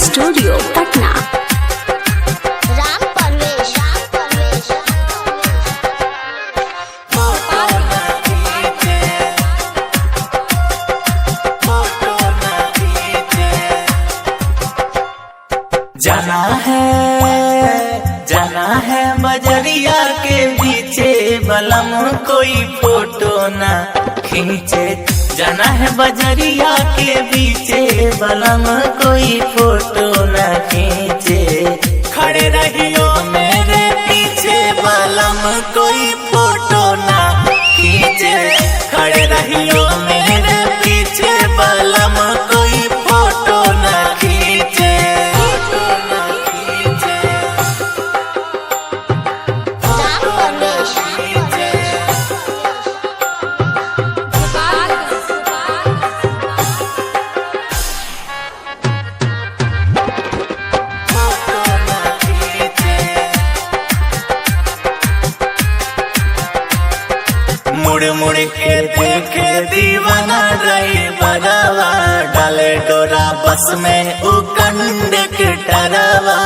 Studio Patna. Ram Parvesh जाना है बजरिया के पीछे बलम कोई फोटो ना खींचे। जाना है बजरिया के पीछे बलम कोई फोटो ना खींचे। खड़े रहियो मेरे पीछे बलम कोई फोटो ना खींचे। खड़े रहियो मेरे पीछे बलम कोई फोटो ना खींचे। मुड़ मुड़ के देखे दीवाना ड्राइवरवा डाले डोरा बस में उकंड के डरवा।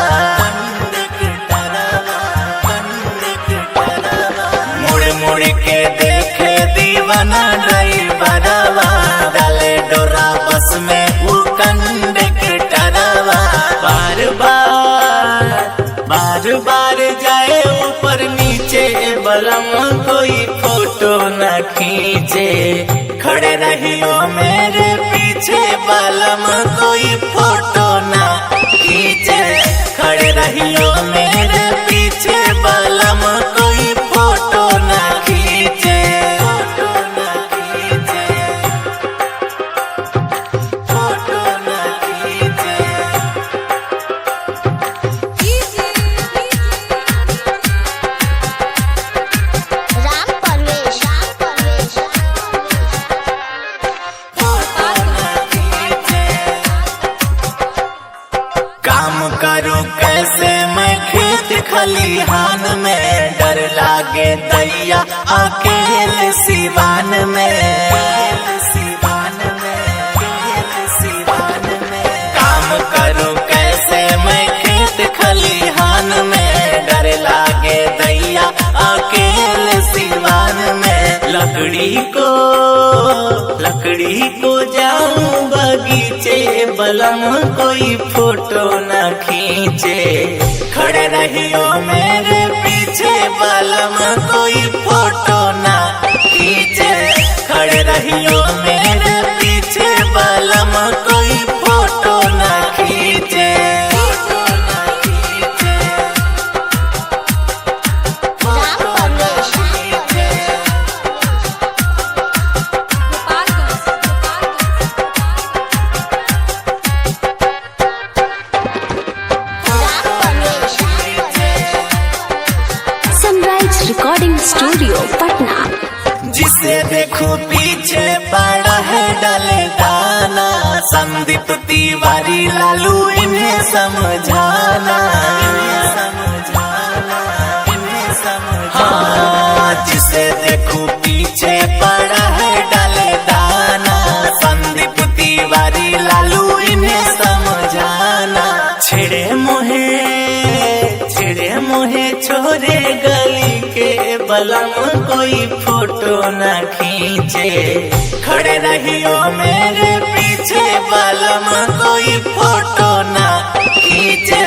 मुड़ मुड़ के देखे दीवाना ड्राइवरवा डाले डोरा बस में उकंड के डरवा। बार बार जाए ऊपर नीचे बलम कोई फोटो न खींचे। खड़े रहियो मेरे पीछे बलम कोई फोटो न खींचे। खड़े रहियो मेरे पीछे बलम कोई फोटो न खींचे। फोटो न खींचे। फोटो न खींचे। करूं कैसे मैं खेत खलिहान में डर लागे दैया अकेले सिवान में। काम करूं कैसे मैं खेत खलिहान में डर लागे दैया अकेले सिवान में। लकड़ी को जाऊं बगीचे बलम कोई फोटो न खींचे। खड़े रहियो मेरे पीछे बलम कोई फोटो न खींचे। खड़े रहियो मेरे पीछे बलम कोई फोटो न खींचे। Recording studio Patna. जिसे देखो पीछे पड़ा है डाले दाना संदीप तिवारी लालू इन्हें समझाना। हाँ, जिसे देखो पीछे पड़ा है डाले दाना संदीप तिवारी लालू इन्हें समझाना। छिड़े मोहे छोरे गली के बलम कोई फोटो न खींचे। खड़े रहियो मेरे पीछे बलम कोई फोटो न खींचे।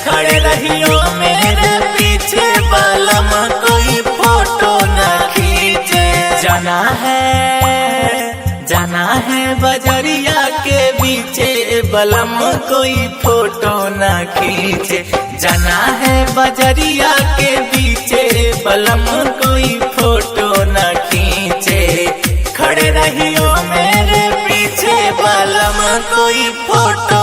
खड़े रहियो मेरे पीछे बलम कोई फोटो न खींचे। जाना है बजरिया के पीछे बलम कोई फोटो न खींचे। जाना है बजरिया के पीछे बलम कोई फोटो न खींचे। खड़े रहियो मेरे पीछे बलम कोई फोटो